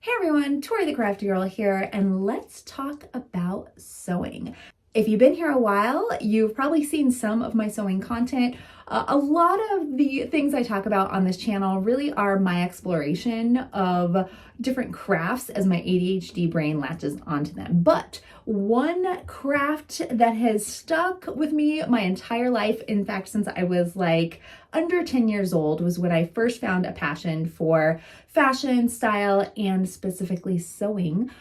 Hey everyone, Tori the Crafty Girl here, and let's talk about sewing. If you've been here a while, you've probably seen some of my sewing content. A lot of the things I talk about on this channel really are my exploration of different crafts as my ADHD brain latches onto them. But one craft that has stuck with me my entire life, in fact, since I was like under 10 years old, was when I first found a passion for fashion, style, and specifically sewing,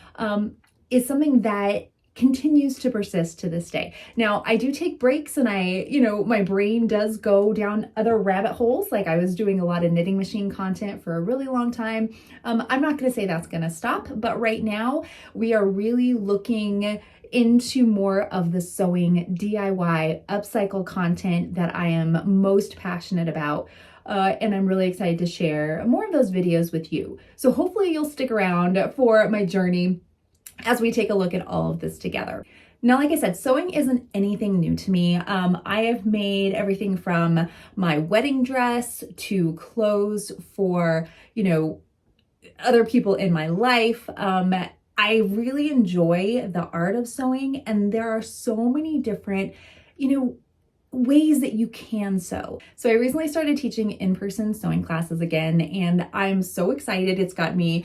is something that continues to persist to this day. Now, I do take breaks and my brain does go down other rabbit holes. Like I was doing a lot of knitting machine content for a really long time. I'm not going to say that's going to stop, but right now we are really looking into more of the sewing DIY upcycle content that I am most passionate about. And I'm really excited to share more of those videos with you. So hopefully you'll stick around for my journey as we take a look at all of this together. Now, like I said, sewing isn't anything new to me. I have made everything from my wedding dress to clothes for, other people in my life. I really enjoy the art of sewing, and there are so many different, ways that you can sew. So I recently started teaching in-person sewing classes again, and I'm so excited. It's got me,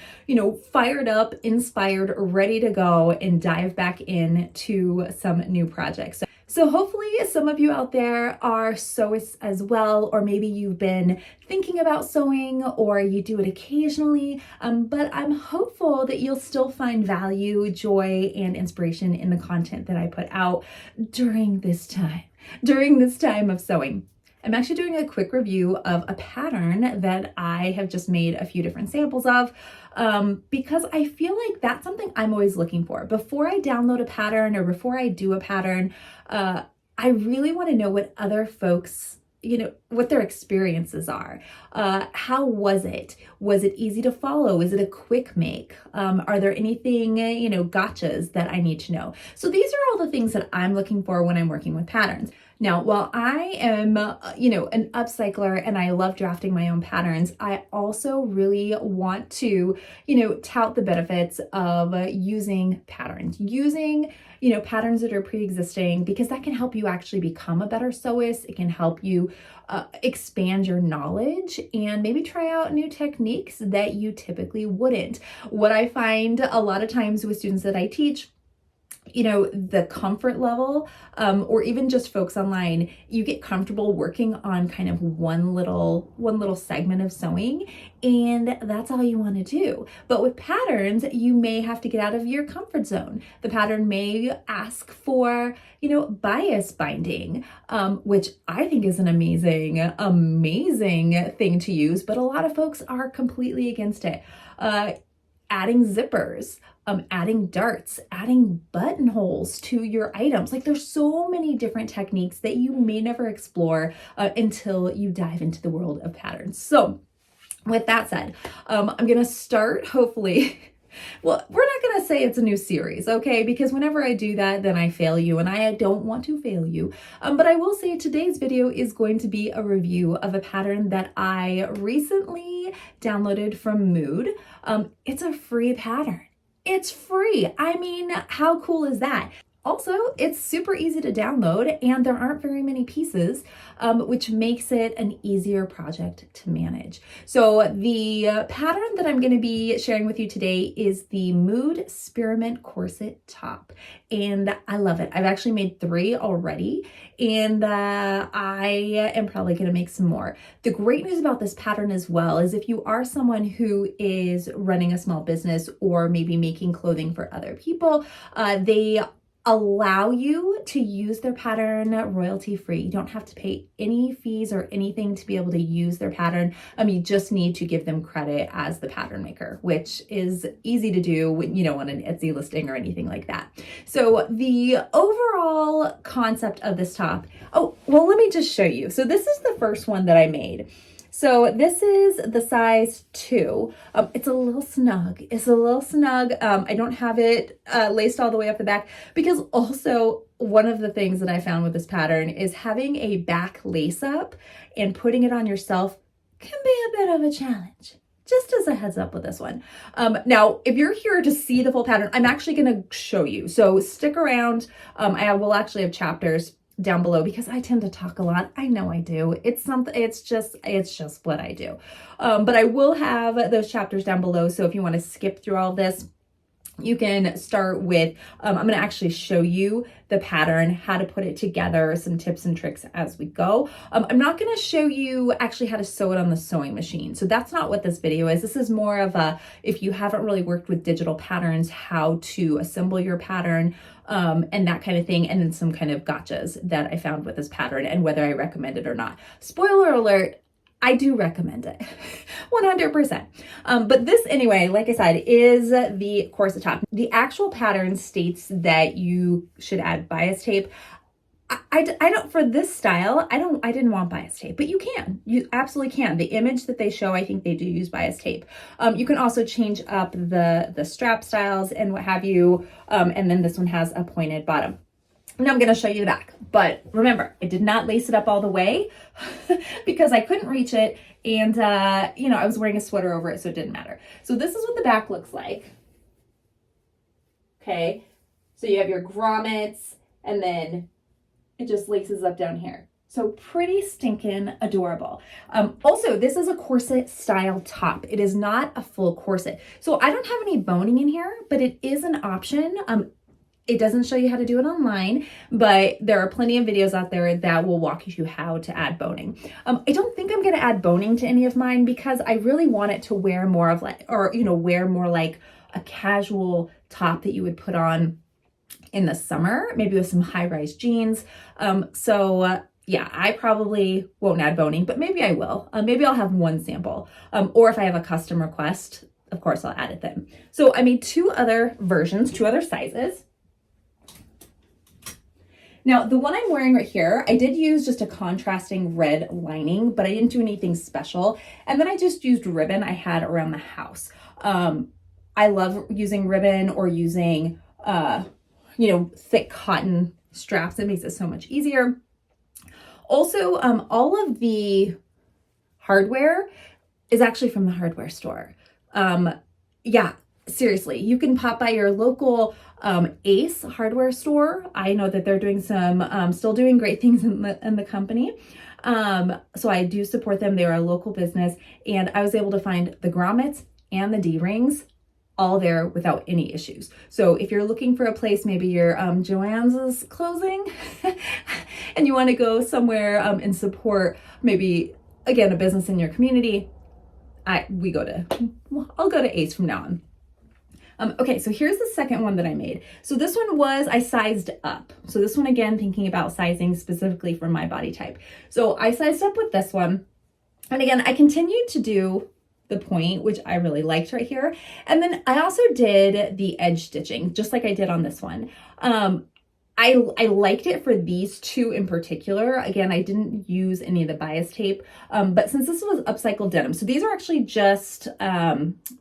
fired up, inspired, ready to go and dive back into some new projects. So hopefully some of you out there are sewists as well, or maybe you've been thinking about sewing or you do it occasionally, but I'm hopeful that you'll still find value, joy, and inspiration in the content that I put out during this time of sewing. I'm actually doing a quick review of a pattern that I have just made a few different samples of because I feel like that's something I'm always looking for. Before I download a pattern or before I do a pattern, I really want to know what other folks what their experiences are. How was it? Was it easy to follow? Is it a quick make? Are there anything, gotchas that I need to know? So these are all the things that I'm looking for when I'm working with patterns. Now, while I am, an upcycler and I love drafting my own patterns, I also really want to, tout the benefits of using patterns, patterns that are pre-existing, because that can help you actually become a better sewist. It can help you expand your knowledge and maybe try out new techniques that you typically wouldn't. What I find a lot of times with students that I teach, the comfort level, or even just folks online, you get comfortable working on kind of one little segment of sewing, and that's all you want to do. But with patterns, you may have to get out of your comfort zone. The pattern may ask for, bias binding, which I think is an amazing thing to use, but a lot of folks are completely against it. Adding zippers, adding darts, adding buttonholes to your items. Like there's so many different techniques that you may never explore until you dive into the world of patterns. So with that said, I'm gonna start hopefully. Well, we're not going to say it's a new series, okay? Because whenever I do that, then I fail you, and I don't want to fail you. But I will say today's video is going to be a review of a pattern that I recently downloaded from Mood. It's a free pattern. It's free. I mean, how cool is that? Also, it's super easy to download and there aren't very many pieces, which makes it an easier project to manage. So the pattern that I'm going to be sharing with you today is the Mood Spearmint Corset top. And I love it. I've actually made 3 already, and I am probably going to make some more. The great news about this pattern as well is if you are someone who is running a small business or maybe making clothing for other people, they allow you to use their pattern royalty free. You don't have to pay any fees or anything to be able to use their pattern. You just need to give them credit as the pattern maker, which is easy to do when, on an Etsy listing or anything like that. So the overall concept of this top, let me just show you. So this is the first one that I made. So this is the size 2. It's a little snug. I don't have it laced all the way up the back because also one of the things that I found with this pattern is having a back lace up and putting it on yourself can be a bit of a challenge. just as a heads up with this one. Now, if you're here to see the full pattern, I'm actually going to show you. So stick around. I will actually have chapters down below because I tend to talk a lot. I know I do. It's something, it's just what I do. But I will have those chapters down below. So if you want to skip through all of this, you can start with, I'm going to actually show you the pattern, how to put it together, some tips and tricks as we go. I'm not going to show you actually how to sew it on the sewing machine. So that's not what this video is. This is more of a, if you haven't really worked with digital patterns, how to assemble your pattern, and that kind of thing. And then some kind of gotchas that I found with this pattern and whether I recommend it or not. Spoiler alert, I do recommend it 100%. But this anyway, like I said, is the corset top. The actual pattern states that you should add bias tape. I don't, for this style, I didn't want bias tape, but you can, you absolutely can. The image that they show, I think they do use bias tape. You can also change up the strap styles and what have you. And then this one has a pointed bottom. Now I'm going to show you the back, but remember, I did not lace it up all the way because I couldn't reach it. And, you know, I was wearing a sweater over it, so it didn't matter. So this is what the back looks like. Okay. So you have your grommets and then it just laces up down here. So pretty stinking adorable. Also, this is a corset style top. It is not a full corset. So I don't have any boning in here, but it is an option. It doesn't show you how to do it online, but there are plenty of videos out there that will walk you through how to add boning. I don't think I'm going to add boning to any of mine because I really want it to wear more of like, or, you know, wear more like a casual top that you would put on in the summer, maybe with some high-rise jeans. Yeah, I probably won't add boning, but maybe I will. Maybe I'll have one sample. Or if I have a custom request, of course I'll add it then. So I made two other versions, two other sizes. Now, the one I'm wearing right here, I did use just a contrasting red lining, but I didn't do anything special. And then I just used ribbon I had around the house. I love using ribbon or using, you know, thick cotton straps. It makes it so much easier. Also, all of the hardware is actually from the hardware store. Yeah, seriously, you can pop by your local Ace hardware store. I know that they're doing some, still doing great things in the company. So I do support them. They're a local business and I was able to find the grommets and the D-rings all there without any issues. So if you're looking for a place, maybe your Joann's is closing and you want to go somewhere and support maybe, again, a business in your community, I'll go to Ace from now on. Okay, so here's the second one that I made. So this one was, I sized up. So this one, again, thinking about sizing specifically for my body type. So I sized up with this one. And again, I continued to do the point, which I really liked right here. And then I also did the edge stitching, just like I did on this one. I liked it for these two in particular. Again, I didn't use any of the bias tape, but since this was upcycled denim, so these are actually just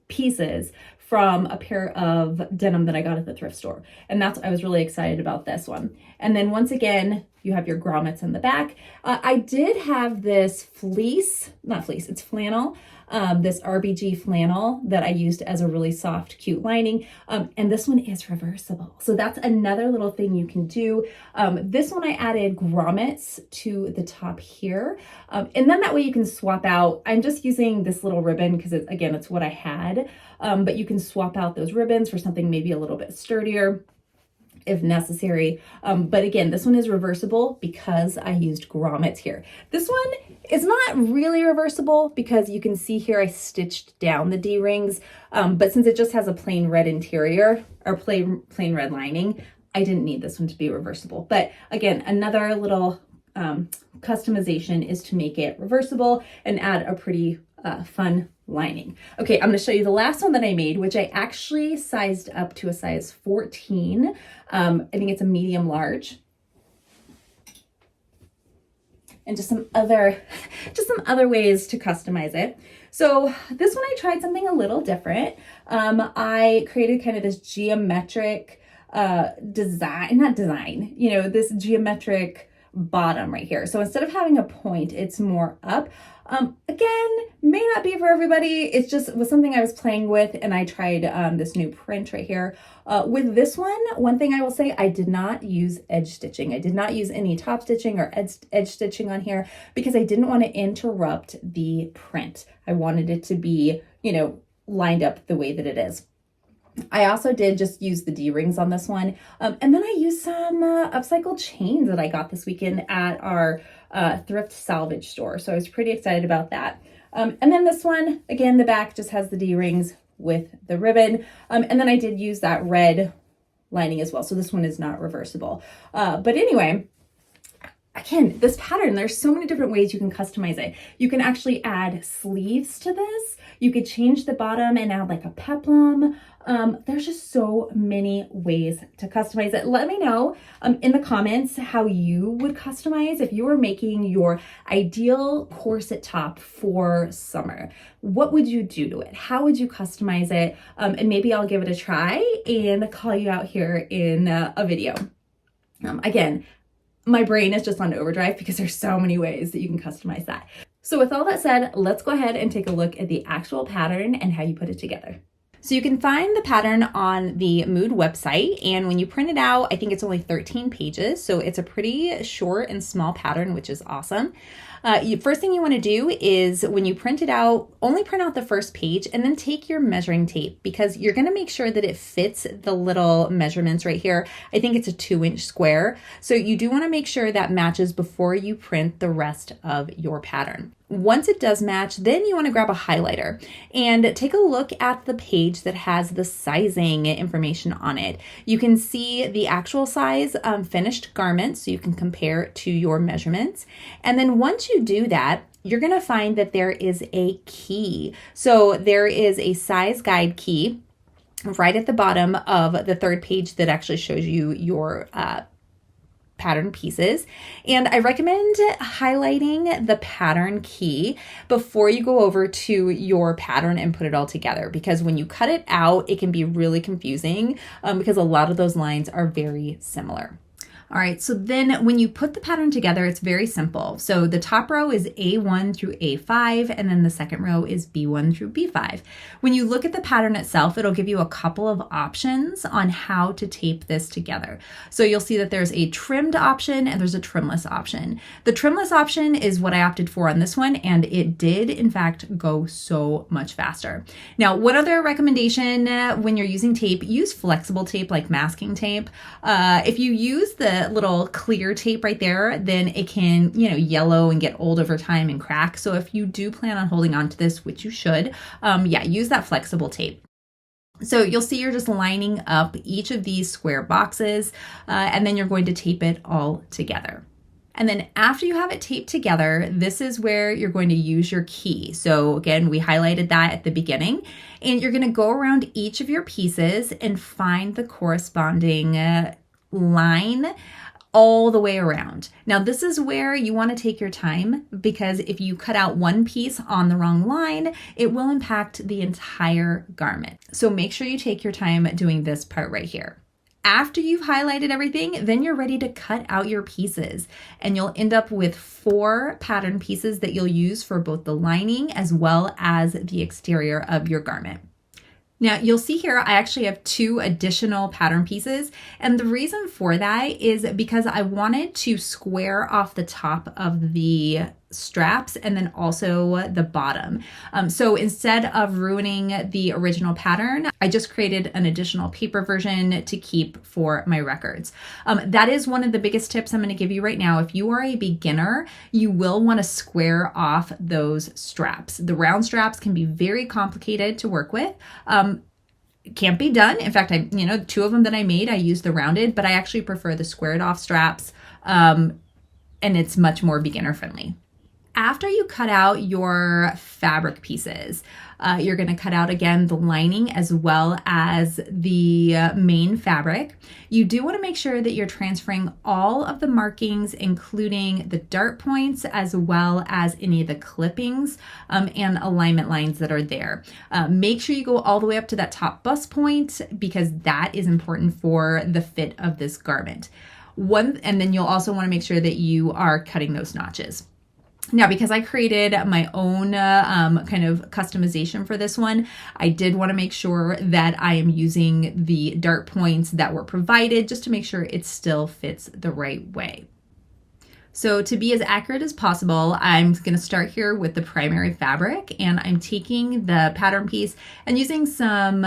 pieces from a pair of denim that I got at the thrift store. And I was really excited about this one. And then once again, you have your grommets in the back. I did have this fleece, not fleece, it's flannel, this RBG flannel that I used as a really soft, cute lining. And this one is reversible. So that's another little thing you can do. This one I added grommets to the top here. And then that way you can swap out, I'm just using this little ribbon because again, it's what I had. But you can swap out those ribbons for something maybe a little bit sturdier if necessary. But again, this one is reversible because I used grommets here. This one is not really reversible because you can see here I stitched down the D-rings, but since it just has a plain red interior or plain red lining, I didn't need this one to be reversible. But again, another little customization is to make it reversible and add a pretty fun lining. Okay, I'm going to show you the last one that I made, which I actually sized up to a size 14. I think it's a medium large. And just some other ways to customize it. So this one I tried something a little different. I created kind of this geometric this geometric bottom right here. So instead of having a point, it's more up. Again, may not be for everybody. It's just was something I was playing with, and I tried this new print right here. With this one thing I will say, I did not use edge stitching. I did not use any top stitching or edge stitching on here because I didn't want to interrupt the print. I wanted it to be, you know, lined up the way that it is. I also did just use the D-rings on this one. And then I used some upcycled chains that I got this weekend at our thrift salvage store. So I was pretty excited about that. And then this one, again, the back just has the D-rings with the ribbon. And then I did use that red lining as well. So this one is not reversible. But anyway, again, this pattern, there's so many different ways you can customize it. You can actually add sleeves to this. You could change the bottom and add like a peplum. There's just so many ways to customize it. Let me know in the comments how you would customize if you were making your ideal corset top for summer. What would you do to it? How would you customize it? And maybe I'll give it a try and call you out here in a video. Again, my brain is just on overdrive because there's so many ways that you can customize that. So with all that said, let's go ahead and take a look at the actual pattern and how you put it together. So you can find the pattern on the Mood website, and when you print it out, I think it's only 13 pages, so it's a pretty short and small pattern, which is awesome. First thing you want to do is when you print it out, only print out the first page and then take your measuring tape because you're going to make sure that it fits the little measurements right here. I think it's a 2-inch square. So you do want to make sure that matches before you print the rest of your pattern. Once it does match, then you want to grab a highlighter and take a look at the page that has the sizing information on it. You can see the actual size finished garment, so you can compare it to your measurements. And then once you do that, you're going to find that there is a key. So there is a size guide key right at the bottom of the third page that actually shows you your pattern pieces. And I recommend highlighting the pattern key before you go over to your pattern and put it all together, because when you cut it out, it can be really confusing because a lot of those lines are very similar. All right, so then when you put the pattern together, it's very simple. So the top row is A1 through A5, and then the second row is B1 through B5. When you look at the pattern itself, it'll give you a couple of options on how to tape this together. So you'll see that there's a trimmed option and there's a trimless option. The trimless option is what I opted for on this one, and it did, in fact, go so much faster. Now, one other recommendation when you're using tape, use flexible tape like masking tape. If you use the little clear tape right there, then it can, yellow and get old over time and crack. So if you do plan on holding on to this, which you should, use that flexible tape. So you'll see you're just lining up each of these square boxes, and then you're going to tape it all together. And then after you have it taped together, this is where you're going to use your key. So again, we highlighted that at the beginning, and you're going to go around each of your pieces and find the corresponding line all the way around. Now, this is where you want to take your time, because if you cut out one piece on the wrong line, it will impact the entire garment. So make sure you take your time doing this part right here. After you've highlighted everything, then you're ready to cut out your pieces, and you'll end up with 4 pattern pieces that you'll use for both the lining as well as the exterior of your garment. Now you'll see here, I actually have 2 additional pattern pieces. And the reason for that is because I wanted to square off the top of the straps and then also the bottom. So instead of ruining the original pattern, I just created an additional paper version to keep for my records. That is one of the biggest tips I'm going to give you right now. If you are a beginner, you will want to square off those straps. The round straps can be very complicated to work with. It can't be done. In fact, 2 of them that I made, I used the rounded, but I actually prefer the squared off straps, and it's much more beginner friendly. After you cut out your fabric pieces, you're going to cut out again the lining as well as the main fabric. You do want to make sure that you're transferring all of the markings, including the dart points as well as any of the clippings and alignment lines that are there. Make sure you go all the way up to that top bust point, because that is important for the fit of this garment. And then you'll also want to make sure that you are cutting those notches. Now, because I created my own kind of customization for this one, I did want to make sure that I am using the dart points that were provided just to make sure it still fits the right way. So to be as accurate as possible, I'm going to start here with the primary fabric, and I'm taking the pattern piece and using some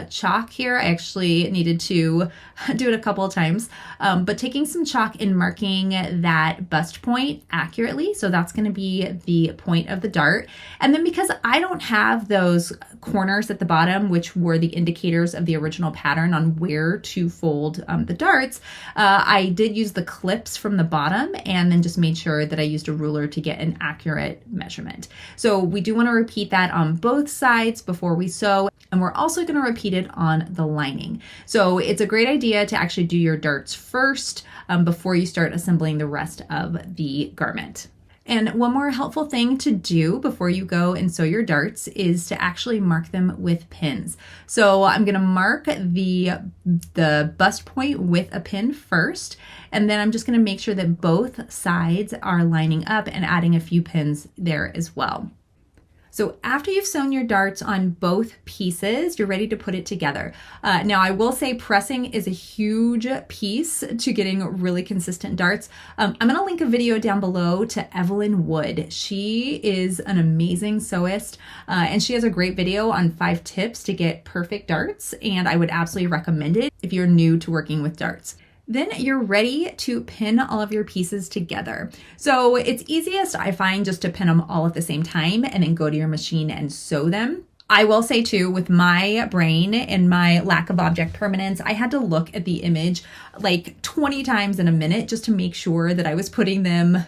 chalk here. I actually needed to do it a couple of times, but taking some chalk and marking that bust point accurately. So that's going to be the point of the dart. And then because I don't have those corners at the bottom, which were the indicators of the original pattern on where to fold the darts, I did use the clips from the bottom and then just made sure that I used a ruler to get an accurate measurement. So we do want to repeat that on both sides before we sew, and we're also going to repeat it on the lining. So it's a great idea to actually do your darts first before you start assembling the rest of the garment. And one more helpful thing to do before you go and sew your darts is to actually mark them with pins. So I'm going to mark the bust point with a pin first, and then I'm just going to make sure that both sides are lining up and adding a few pins there as well. So after you've sewn your darts on both pieces, you're ready to put it together. Now I will say pressing is a huge piece to getting really consistent darts. I'm gonna link a video down below to Evelyn Wood. She is an amazing sewist, and she has a great video on 5 tips to get perfect darts, and I would absolutely recommend it if you're new to working with darts. Then you're ready to pin all of your pieces together. So it's easiest, I find, just to pin them all at the same time and then go to your machine and sew them. I will say too, with my brain and my lack of object permanence, I had to look at the image like 20 times in a minute just to make sure that I was putting them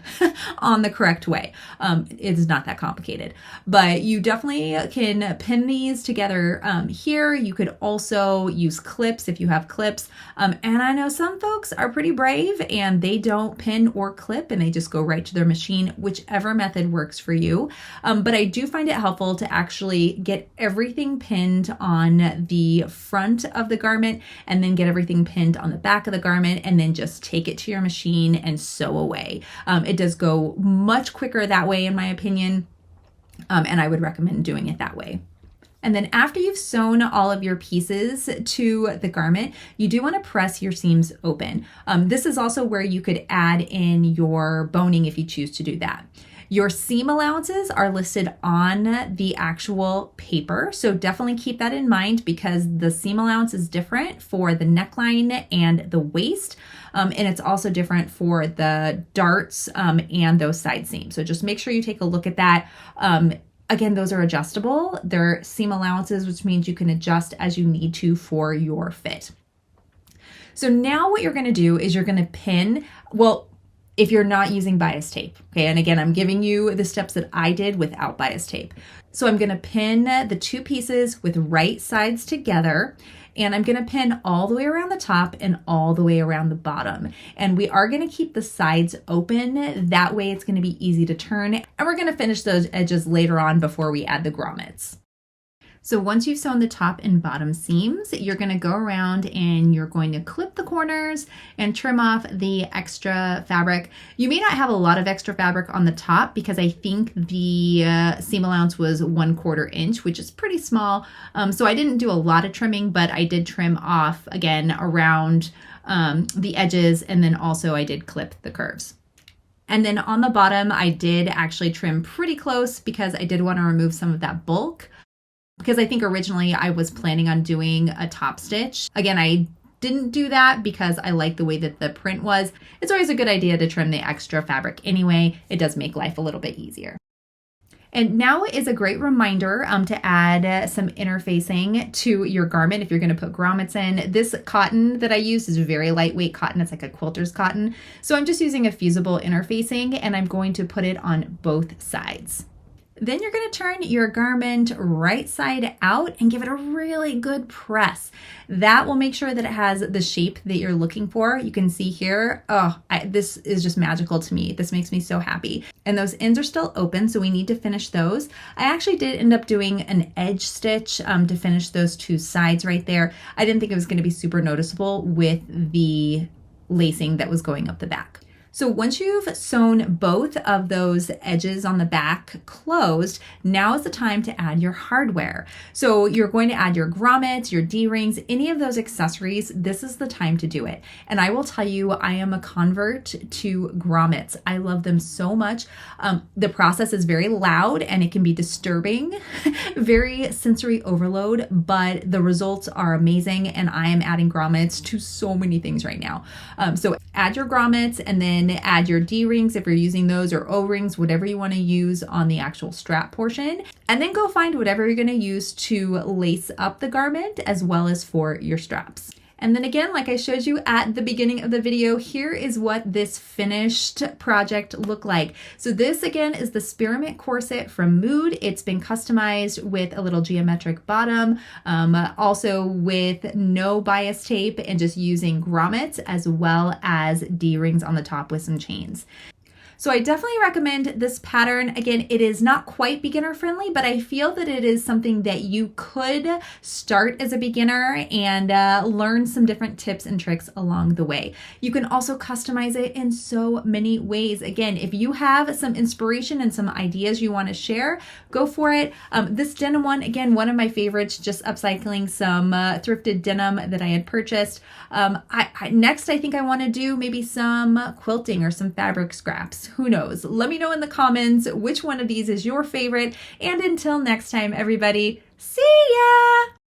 on the correct way. It's not that complicated, but you definitely can pin these together here. You could also use clips if you have clips. And I know some folks are pretty brave and they don't pin or clip and they just go right to their machine, whichever method works for you. But I do find it helpful to actually get everything pinned on the front of the garment and then get everything pinned on the back of the garment and then just take it to your machine and sew away. It does go much quicker that way, in my opinion, and I would recommend doing it that way. And then after you've sewn all of your pieces to the garment, you do want to press your seams open. This is also where you could add in your boning if you choose to do that. Your seam allowances are listed on the actual paper, so definitely keep that in mind because the seam allowance is different for the neckline and the waist, and it's also different for the darts and those side seams. So just make sure you take a look at that. Again, those are adjustable. They're seam allowances, which means you can adjust as you need to for your fit. So now what you're going to do is you're going to pin, well, if you're not using bias tape, okay? And again, I'm giving you the steps that I did without bias tape. So I'm gonna pin the 2 pieces with right sides together, and I'm gonna pin all the way around the top and all the way around the bottom. And we are gonna keep the sides open. That way it's gonna be easy to turn. And we're gonna finish those edges later on before we add the grommets. So once you've sewn the top and bottom seams, you're going to go around and you're going to clip the corners and trim off the extra fabric. You may not have a lot of extra fabric on the top because I think the seam allowance was 1/4 inch, which is pretty small. So I didn't do a lot of trimming, but I did trim off again around the edges, and then also I did clip the curves. And then on the bottom, I did actually trim pretty close because I did want to remove some of that bulk. Because I think originally I was planning on doing a top stitch. Again, I didn't do that because I like the way that the print was. It's always a good idea to trim the extra fabric anyway. It does make life a little bit easier. And now is a great reminder to add some interfacing to your garment if you're going to put grommets in. This cotton that I used is very lightweight cotton. It's like a quilter's cotton. So I'm just using a fusible interfacing and I'm going to put it on both sides. Then you're going to turn your garment right side out and give it a really good press. That will make sure that it has the shape that you're looking for. You can see here, this is just magical to me. This makes me so happy. And those ends are still open, so we need to finish those. I actually did end up doing an edge stitch to finish those 2 sides right there. I didn't think it was going to be super noticeable with the lacing that was going up the back. So once you've sewn both of those edges on the back closed, now is the time to add your hardware. So you're going to add your grommets, your D-rings, any of those accessories. This is the time to do it. And I will tell you, I am a convert to grommets. I love them so much. The process is very loud and it can be disturbing, very sensory overload, but the results are amazing. And I am adding grommets to so many things right now. So add your grommets and then add your D-rings if you're using those, or O-rings, whatever you want to use on the actual strap portion. And then go find whatever you're going to use to lace up the garment as well as for your straps. And then again, like I showed you at the beginning of the video, here is what this finished project looked like. So this again is the Spearmint Corset from Mood. It's been customized with a little geometric bottom, also with no bias tape and just using grommets as well as D-rings on the top with some chains. So I definitely recommend this pattern. Again, it is not quite beginner friendly, but I feel that it is something that you could start as a beginner and learn some different tips and tricks along the way. You can also customize it in so many ways. Again, if you have some inspiration and some ideas you want to share, go for it. This denim one, again, one of my favorites, just upcycling some thrifted denim that I had purchased. Next, I think I want to do maybe some quilting or some fabric scraps. Who knows? Let me know in the comments which one of these is your favorite. And until next time, everybody, see ya!